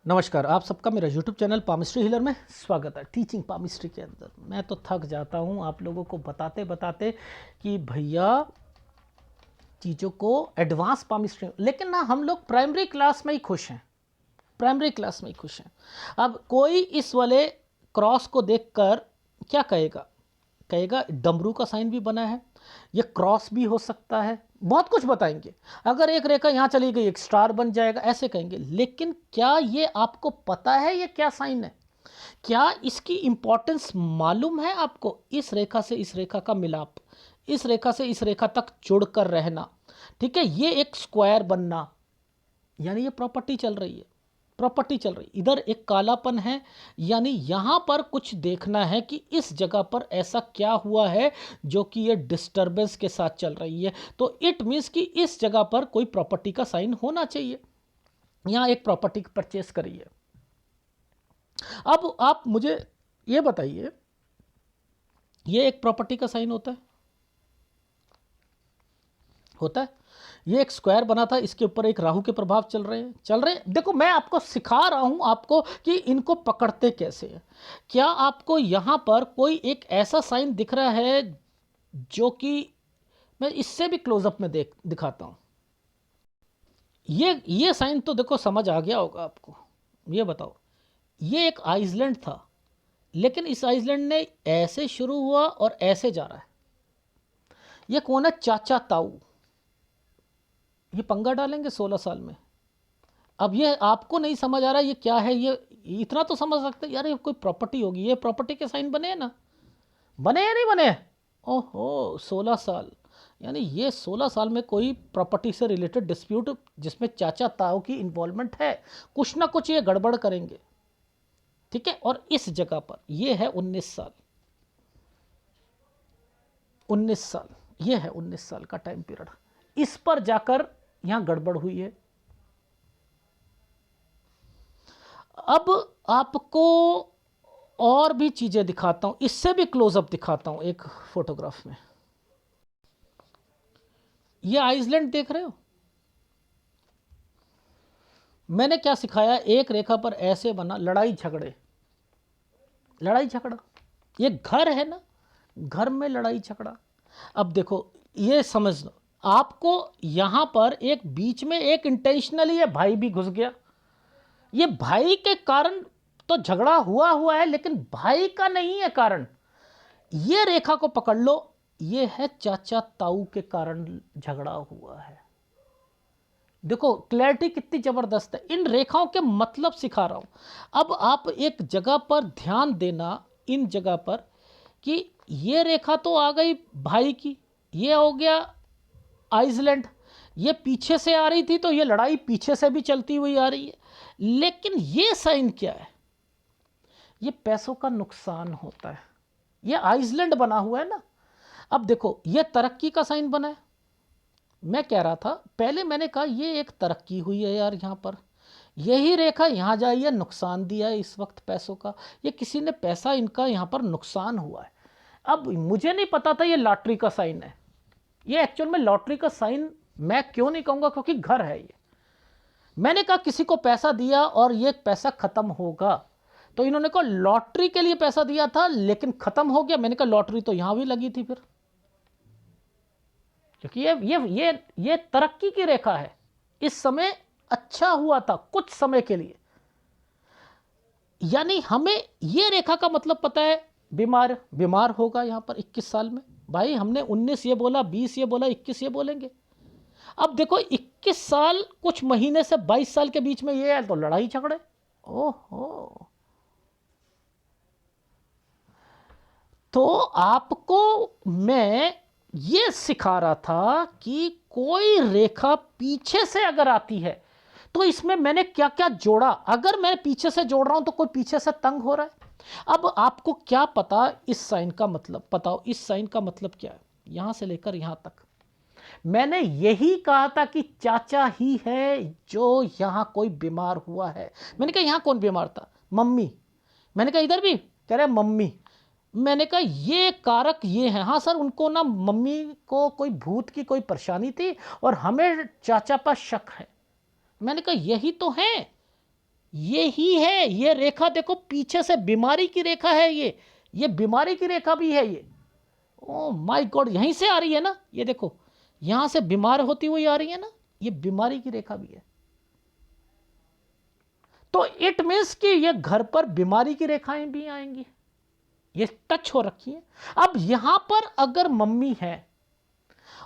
नमस्कार, आप सबका मेरा यूट्यूब चैनल पामिस्ट्री हीलर में स्वागत है। टीचिंग पामिस्ट्री के अंदर मैं तो थक जाता हूँ आप लोगों को बताते बताते कि भैया चीज़ों को एडवांस पामिस्ट्री, लेकिन ना हम लोग प्राइमरी क्लास में ही खुश हैं। प्राइमरी क्लास में ही खुश हैं। अब कोई इस वाले क्रॉस को देखकर क्या कहेगा? कहेगा डमरू का साइन भी बना है, ये क्रॉस भी हो सकता है, बहुत कुछ बताएंगे। अगर एक रेखा यहाँ चली गई एक स्टार बन जाएगा, ऐसे कहेंगे। लेकिन क्या ये आपको पता है ये क्या साइन है? क्या इसकी इंपॉर्टेंस मालूम है आपको? इस रेखा से इस रेखा का मिलाप, इस रेखा से इस रेखा तक जुड़कर रहना, ठीक है, ये एक स्क्वायर बनना, यानी ये प्रॉपर्टी चल रही है। प्रॉपर्टी चल रही, इधर एक कालापन है, यानी यहां पर कुछ देखना है कि इस जगह पर ऐसा क्या हुआ है जो कि ये डिस्टरबेंस के साथ चल रही है। तो इट मीन्स कि इस जगह पर कोई प्रॉपर्टी का साइन होना चाहिए। यहां एक प्रॉपर्टी परचेस करी है। अब आप मुझे ये बताइए, ये एक प्रॉपर्टी का साइन होता है? होता है? ये एक स्क्वायर बना था, इसके ऊपर एक राहु के प्रभाव चल रहे हैं। देखो, मैं आपको सिखा रहा हूं आपको कि इनको पकड़ते कैसे हैं। क्या आपको यहां पर कोई एक ऐसा साइन दिख रहा है जो कि मैं इससे भी क्लोजअप में दिखाता हूं। ये साइन तो देखो समझ आ गया होगा आपको। ये बताओ, ये एक आइसलैंड था, लेकिन इस आइसलैंड ने ऐसे शुरू हुआ और ऐसे जा रहा है। ये कौन है? चाचा ताऊ। ये पंगा डालेंगे 16 साल में। अब ये आपको नहीं समझ आ रहा ये क्या है, ये इतना तो समझ सकते यार, ये कोई प्रॉपर्टी होगी। ये प्रॉपर्टी के साइन बने हैं ना? बने या नहीं बने? ओहो, 16 साल, यानी ये 16 साल में कोई प्रॉपर्टी से रिलेटेड डिस्प्यूट जिसमें चाचा ताऊ की इन्वॉल्वमेंट है, कुछ ना कुछ ये गड़बड़ करेंगे, ठीक है। और इस जगह पर ये है 19 साल। 19 साल, ये है 19 साल का टाइम पीरियड। इस पर जाकर यहां गड़बड़ हुई है। अब आपको और भी चीजें दिखाता हूं, इससे भी क्लोजअप दिखाता हूं एक फोटोग्राफ में। ये आइसलैंड देख रहे हो? मैंने क्या सिखाया? एक रेखा पर ऐसे बना, लड़ाई झगड़े, लड़ाई झगड़ा। ये घर है ना, घर में लड़ाई झगड़ा। अब देखो, ये समझ लो, आपको यहां पर एक बीच में एक इंटेंशनली ये भाई भी घुस गया। ये भाई के कारण तो झगड़ा हुआ हुआ है, लेकिन भाई का नहीं है कारण। ये रेखा को पकड़ लो, ये है चाचा ताऊ के कारण झगड़ा हुआ है। देखो क्लैरिटी कितनी जबरदस्त है। इन रेखाओं के मतलब सिखा रहा हूं। अब आप एक जगह पर ध्यान देना, इन जगह पर, कि ये रेखा तो आ गई भाई की, ये हो गया आइसलैंड, ये पीछे से आ रही थी तो ये लड़ाई पीछे से भी चलती हुई आ रही है। लेकिन ये साइन क्या है? ये पैसों का नुकसान होता है। ये आइसलैंड बना हुआ है ना। अब देखो, ये तरक्की का साइन बना है। मैं कह रहा था पहले, मैंने कहा ये एक तरक्की हुई है यार, यहां पर यही रेखा यहां जाई है, नुकसान दिया है इस वक्त पैसों का। ये किसी ने पैसा, इनका यहां पर नुकसान हुआ है। अब मुझे नहीं पता था ये लॉटरी का साइन है। ये एक्चुअल में लॉटरी का साइन मैं क्यों नहीं कहूंगा, क्योंकि घर है ये। मैंने कहा किसी को पैसा दिया और ये पैसा खत्म होगा, तो इन्होंने कहा लॉटरी के लिए पैसा दिया था लेकिन खत्म हो गया। मैंने कहा लॉटरी तो यहां भी लगी थी फिर, क्योंकि ये तरक्की की रेखा है। इस समय अच्छा हुआ था कुछ समय के लिए, यानी हमें ये रेखा का मतलब पता है। बीमार बीमार होगा यहां पर 21 साल में। भाई हमने 19 ये बोला, 20 ये बोला, 21 ये बोलेंगे। अब देखो 21 साल कुछ महीने से 22 साल के बीच में ये है, तो लड़ाई झगड़े। ओहो, तो आपको मैं ये सिखा रहा था कि कोई रेखा पीछे से अगर आती है तो इसमें मैंने क्या क्या जोड़ा। अगर मैं पीछे से जोड़ रहा हूं तो कोई पीछे से तंग हो रहा है। अब आपको क्या पता इस साइन का मतलब? बताओ इस साइन का मतलब क्या है? यहां से लेकर यहां तक मैंने यही कहा था कि चाचा ही है जो यहां कोई बीमार हुआ है। मैंने कहा यहां कौन बीमार था? मम्मी। मैंने कहा इधर भी, कह रहे मम्मी। मैंने कहा ये कारक ये है। हाँ सर, उनको ना मम्मी को कोई भूत की कोई परेशानी थी और हमें चाचा पर शक है। मैंने कहा यही तो है। ये ही है, ये रेखा देखो पीछे से बीमारी की रेखा है, ये बीमारी की रेखा भी है ये। ओ माय गॉड, यहीं से आ रही है ना, ये देखो यहां से बीमार होती हुई आ रही है ना, ये बीमारी की रेखा भी है। तो इट मीन्स कि ये घर पर बीमारी की रेखाएं भी आएंगी, ये टच हो रखी है। अब यहां पर अगर मम्मी है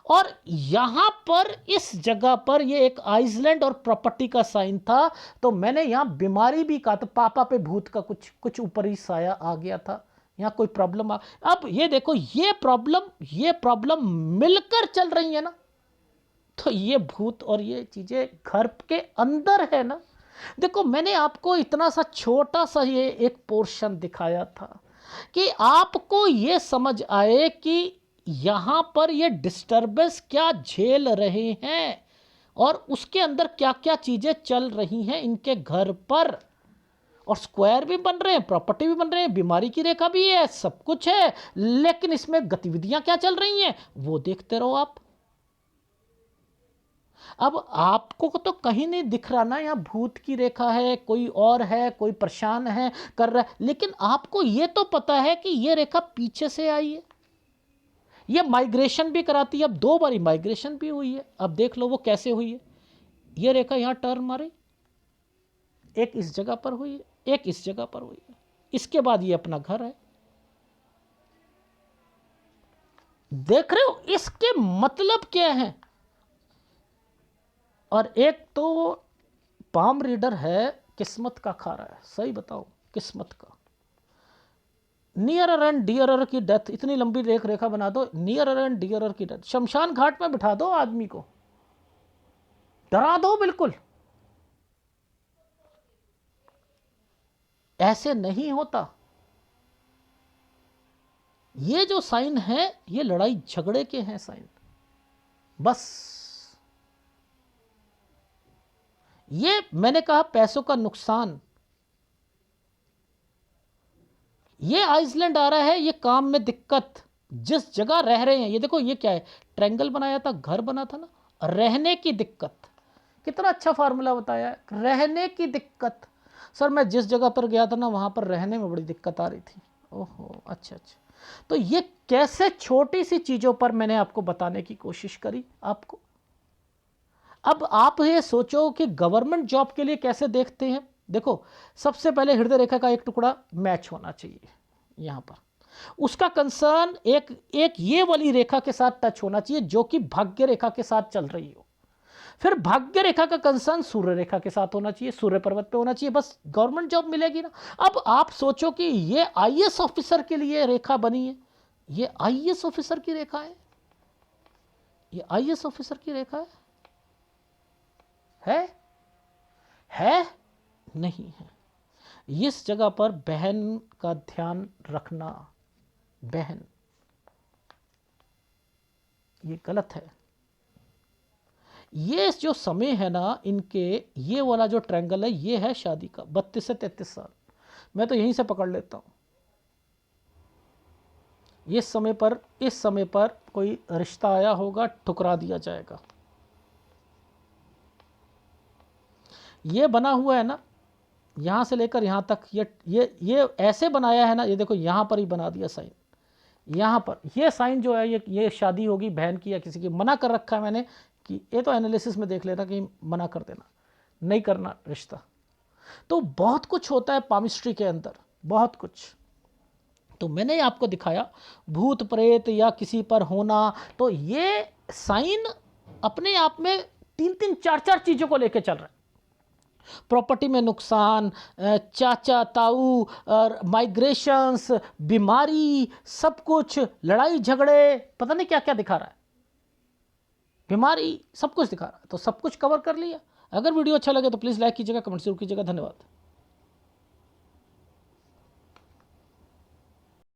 और यहां पर इस जगह पर ये एक आइसलैंड और प्रॉपर्टी का साइन था, तो मैंने यहां बीमारी भी कहा, तो पापा पे भूत का कुछ ऊपरी साया आ गया था, यहां कोई प्रॉब्लम आ। अब ये देखो ये प्रॉब्लम मिलकर चल रही है ना, तो ये भूत और ये चीजें घर के अंदर है ना। देखो मैंने आपको इतना सा छोटा सा ये एक पोर्शन दिखाया था कि आपको ये समझ आए कि यहां पर ये डिस्टरबेंस क्या झेल रहे हैं और उसके अंदर क्या क्या चीजें चल रही हैं इनके घर पर। और स्क्वायर भी बन रहे हैं, प्रॉपर्टी भी बन रहे हैं, बीमारी की रेखा भी है, सब कुछ है, लेकिन इसमें गतिविधियां क्या चल रही हैं वो देखते रहो आप। अब आपको तो कहीं नहीं दिख रहा ना, यहाँ भूत की रेखा है, कोई और है, कोई परेशान है कर रहा है, लेकिन आपको ये तो पता है कि ये रेखा पीछे से आई है, ये माइग्रेशन भी कराती है। अब 2 बारी माइग्रेशन भी हुई है, अब देख लो वो कैसे हुई है। ये रेखा यहाँ टर्न मारी, एक इस जगह पर हुई है, एक इस जगह पर हुई है, इसके बाद ये अपना घर है। देख रहे हो इसके मतलब क्या है। और एक तो पाम रीडर है, किस्मत का खा रहा है, सही बताओ किस्मत का। नियरर एंड डियरर की डेथ, इतनी लंबी रेखा बना दो, नियरर एंड डियरर की डेथ, शमशान घाट में बिठा दो आदमी को, डरा दो बिल्कुल। ऐसे नहीं होता। ये जो साइन है ये लड़ाई झगड़े के हैं साइन, बस। ये मैंने कहा पैसों का नुकसान, ये आइसलैंड आ रहा है, ये काम में दिक्कत, जिस जगह रह रहे हैं। ये देखो ये क्या है, ट्रायंगल बनाया था, घर बना था ना, रहने की दिक्कत। कितना अच्छा फार्मूला बताया है, रहने की दिक्कत। सर मैं जिस जगह पर गया था ना वहां पर रहने में बड़ी दिक्कत आ रही थी। ओहो अच्छा अच्छा। तो ये कैसे छोटी सी चीजों पर मैंने आपको बताने की कोशिश करी आपको। अब आप ये सोचो कि गवर्नमेंट जॉब के लिए कैसे देखते हैं। देखो सबसे पहले हृदय रेखा का एक टुकड़ा मैच होना चाहिए यहां पर, उसका कंसर्न एक ये वाली रेखा के साथ टच होना चाहिए जो कि भाग्य रेखा के साथ चल रही हो। फिर भाग्य रेखा का कंसर्न सूर्य रेखा के साथ होना चाहिए, सूर्य पर्वत पे होना चाहिए, बस गवर्नमेंट जॉब मिलेगी ना। अब आप सोचो कि ये आईएएस ऑफिसर के लिए रेखा बनी है, ये आईएएस ऑफिसर की रेखा है, ये आईएएस ऑफिसर की रेखा है नहीं है। इस जगह पर बहन का ध्यान रखना, बहन, ये गलत है। ये जो समय है ना इनके, ये वाला जो ट्रायंगल है ये है शादी का, 32 से 33 साल। मैं तो यहीं से पकड़ लेता हूं, इस समय पर कोई रिश्ता आया होगा, ठुकरा दिया जाएगा। ये बना हुआ है ना यहां से लेकर यहां तक, ये ऐसे बनाया है ना, ये देखो यहां पर ही बना दिया साइन, यहां पर ये साइन जो है ये शादी होगी बहन की या किसी की। मना कर रखा है मैंने कि ये तो एनालिसिस में देख लेना कि मना कर देना, नहीं करना रिश्ता। तो बहुत कुछ होता है पामिस्ट्री के अंदर, बहुत कुछ। तो मैंने आपको दिखाया भूत प्रेत या किसी पर होना, तो ये साइन अपने आप में 3-3 4-4 चीजों को लेकर चल रहा है। प्रॉपर्टी में नुकसान, चाचा ताऊ, माइग्रेशंस, बीमारी, सब कुछ, लड़ाई झगड़े, पता नहीं क्या क्या दिखा रहा है, बीमारी, सब कुछ दिखा रहा है। तो सब कुछ कवर कर लिया। अगर वीडियो अच्छा लगे तो प्लीज़ लाइक कीजिएगा, कमेंट जरूर कीजिएगा। धन्यवाद।